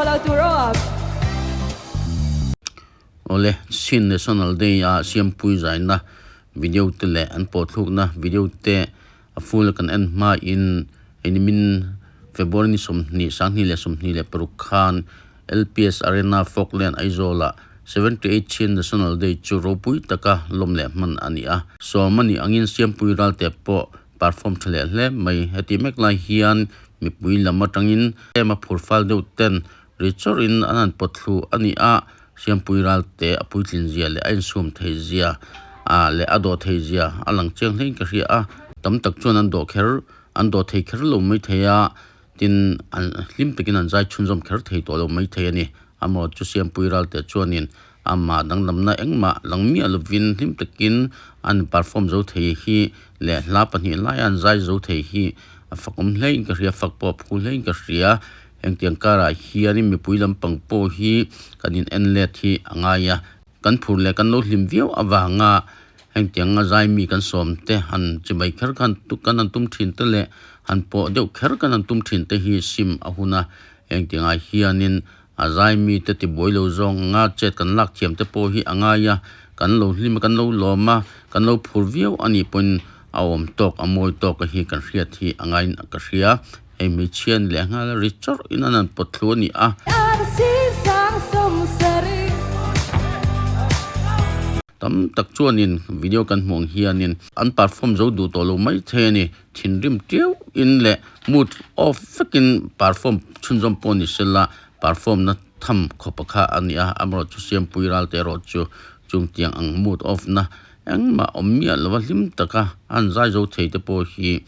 lo tu ro ole sin national day a siam pui zaina video te le an po thuk na video te a full kan en ma in enimin february ni som ni sang ni le som ni le perukhan LPS Arena Falkland Aizola 78 chin national day chu ropui taka lomle man ania so mani angin siam pui ral te po perform thale hle mai heti mek lai hian mi pui lama tangin ema phurfal deu ten richor in anan potlu ania siam pui ral te apui tlin zia le ain sum thei zia a le ado thei zia alang cheng hlein ka ria a tam tak chuan an do thei kher lo mai theya tin an hlim pekin an zai chunjom kher thei to lo mai thei ani amo chu siam pui ral te chuanin amma danglamna engma langmi alovin hlim pekin an perform zo thei hi le hla pani lai an zai zo thei hi fakom hlein ka ria fakpo phul hlein ka ria engtiang kara hiani mi puilam pangpo hi kanin enlet hi angaya kan phur le kan lo hlim viau awanga engtiang nga zai mi kan somte han chibai kher kan tu kan an tum thin te le han po deu kher kan an tum thin te hi sim ahuna engtiang a hianin azai mi te ti boilo zong nga chet kan lak thiam te po hi angaya kan lo hlim kan lo loma kan lo phur viau ani pon awom tok amoi tok hi kan hriat hi angain ka hria emi chian le ngal richor inanan pothluni a tam tak chuanin video kan hmong hianin an perform zo du to lo mai theni thinrim tiu in le mood of fucking perform chunjom poni sela perform na tham khopakha ania amro chu siam puiral te ro chu chung tiang ang mood of na engma omia lawa hlim taka an zai zo thei te po hi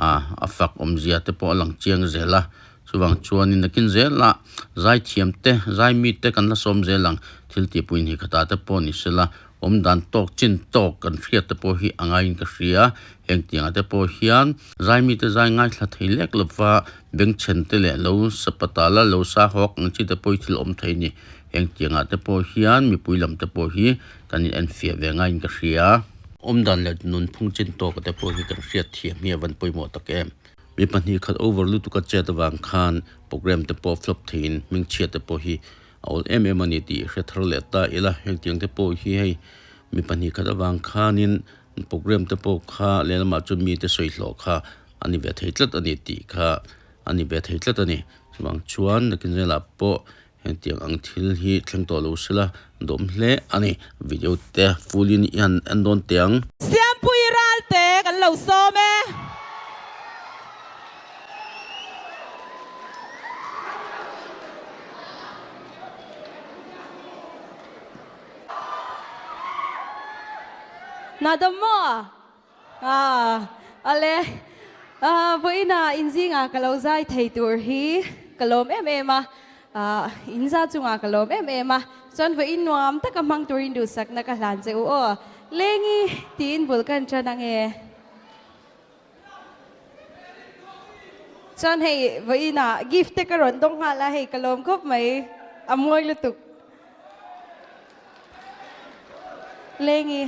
afak omzia te po lang chiang zela chuwang chuanin nakin zela zai thiam te zai mi te kan la som zelang thilti puin hi khata te po ni sela omdan tok chin tok kan hriat te po hi angain ka hria hengtiang te po hian zai mi te zai ngai thla theilek lova beng chen te le lo sapatala lo sa hok ang chi te po thil om theini hengtiang te po hian mi puilam te po hi kan en fia ve ngai ka hria omdan le nun phung chin tok te po hi kan hriat thiam mi van poimo takem mi pani khat overlu tu ka chet wang khan program te po flop thein ming chia te po hi all ani ti hrethroleta ila hengtiang te po hi hei mi pani khat wang khanin program te po kha lelama chu mi te soihlo kha ani ve theitlat ani ti kha ani ve theitlat ani wang chuan nakin zela po hengtiang ang thil hi thleng to lo sila dom hle ani video te fulin yan andon tiang siam pui ral te kan lo so me nadamo ale voina injinga kalozai thei tur hi kalom em inza chunga kalom em chon voin nuam takamang turin du sakna ka hlan che o lengi tin bulkan chanange chon hei voina gift te karon dong hala hei kalom kop mai amoy lutuk lengi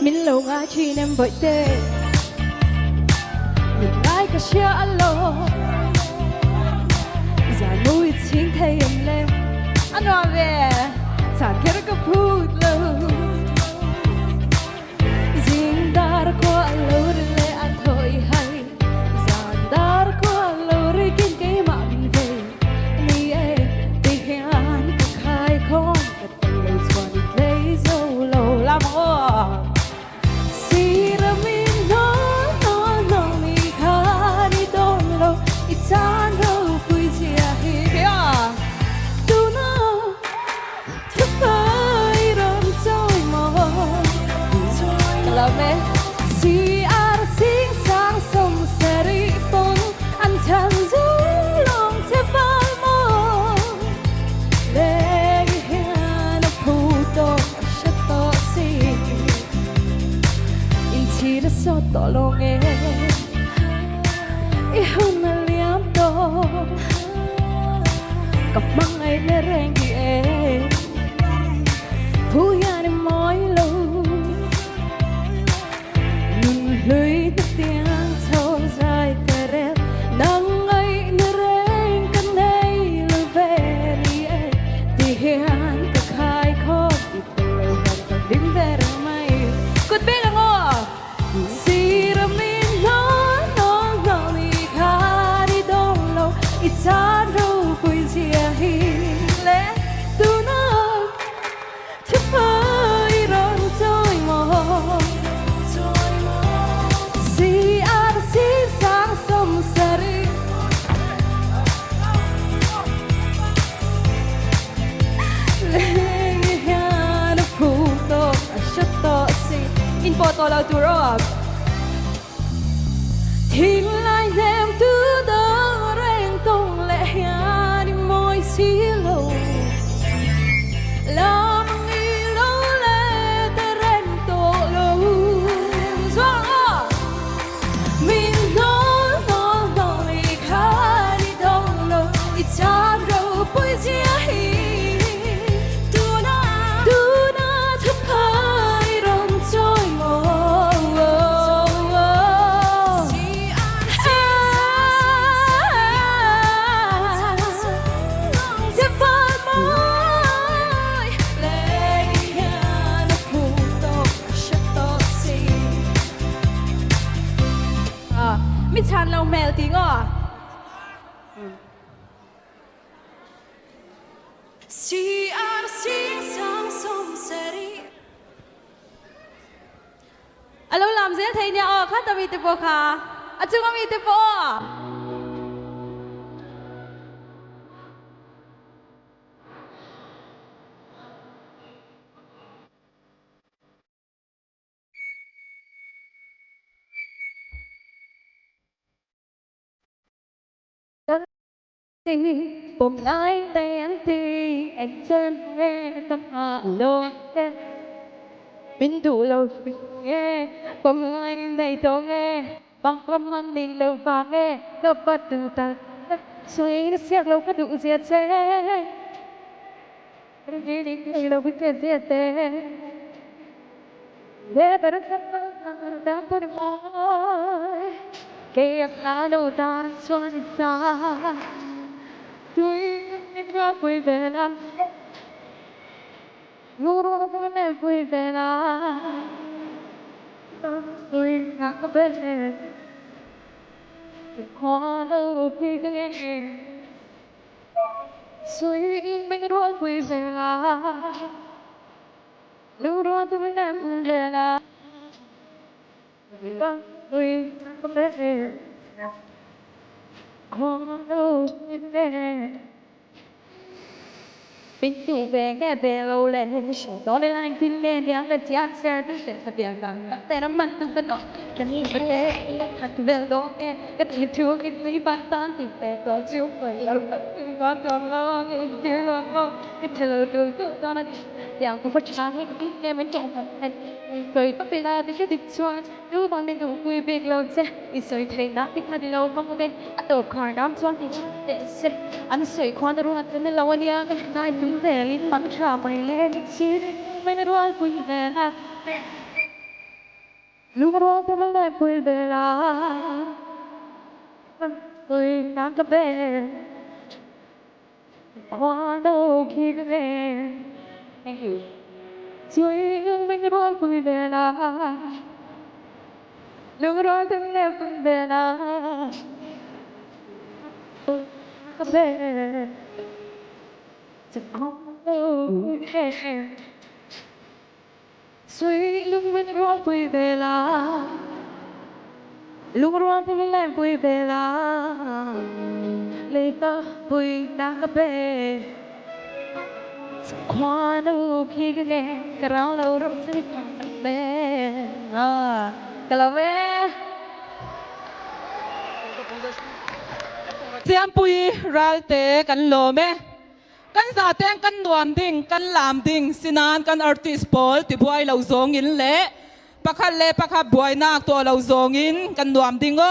min lo nga chi nem bội tê min ai ka share alo za nuôi chính thay em lên anh nói về ta kia ka phut lo jing dar ko alo le an thoi hai za dar ko alo ri kin ke ma min ve ni e ti hian ka khai khon ka lo chuan le zo lo la mo to lo nghe ihun na liam to kapang ay nereng di ผู้ยาในมอยลูนุ่นลุยตะเตียงโทงใจกระเร็บนังไงนเรงกันในลูเวนีที่เฮียนก็ขายของอีกตลอดกันดิ้มเวรไม่กดเบลงอสีรมีน้องน้องน้องอีคาดิดงโลอีจานรูปุยเสียหิเลตูน้องทุกฝ่ายร้องจอยมองสีอาร์สีสางสมสรีเลงยานพูโตชัดโตสิอินโปโตเราตูรอบทิ้งลายแนมตูดแรงตรงและยาดิมอยสีโลลามังอีโลเลแต่เรนโตโลสว่างอ่ะมินโนโนโนอีคาดิดงโลอีจามโรปุยเจียฮีดูนาทุกพายร้องจอยมองมิชันเราแมวจริงอ่ะสีอาร์สีสังสมสรีอะเราลำเสียงไทยเนี่ยอ๋อข้าตมีติโปค่ะอาจุงมีติโปผมไล่เต้นทีเอ็นเจนเร่ตั้งอาโลเต้เป็นดูเราสิเง่ผมไล่ในตัวเง่บางคนมันดีเราฟังเง่เราปัดดูตาสวยเสียเราก็ดูเสียใจดีเราไม่เสียใจเดี๋ยวแต่เราจะรักกันไหมเก็บหน้าดูตาสวยตาTuoi non puoi vedere, non ne puoi vedere, tuoi non puoi vedere, quando ti vedi, tuoi non puoi vedere, non puoi vedere, tuoi non puoi vedere. Bình thường về nghe về lâu lên đó đây là anh tin lên thì anh là chị ăn xe tôi sẽ thật đẹp rằngแต่น้ำมันต้องกระดกกันนี่ประเทศหัดเบลโดเนี่ยก็ถือถือกินไม่บ้านตั้งติดแต่ก็ชิวไปแล้วก็จำแล้วเดี๋ยวเราก็เธอดูก็ตอนนั้นอย่างคุณผู้ชายให้พี่แกไม่จบกันเคยก็เป็นอะไรที่ติดชวนดูบางทีก็คุยเบรกเราเจ๊อีสวยเทรนนักที่มาดีเราบางเป็นตัวคอยน้ำชวนที่เด็ดเสร็จอันสวยความรู้อันนี้เราวันนี้ก็ได้ดูแต่ลิ้นมันชอบไปเล่นชีวิตไม่รู้ว่าคุยแต่ละรู้ว่าทำไมไม่คุยแต่ละคุยน้ำกระเบนความรู้คิดเองช่วยไม่รู้ว่าคุยแต่ละรู้ว่าทำไมไม่คุยแต่ละกระเบนจะเอาSweet lumina pui bella Lumina pui pui bella Leta pui nakape Quando kigane karang lo ram sri be Kalave Siam pui ralte kan lo me kan sa teng kan nuam ding kan lam ding sinan kan artist Paul ti buai lo zong in le pakhat buai nak to lo zong in kan nuam ding o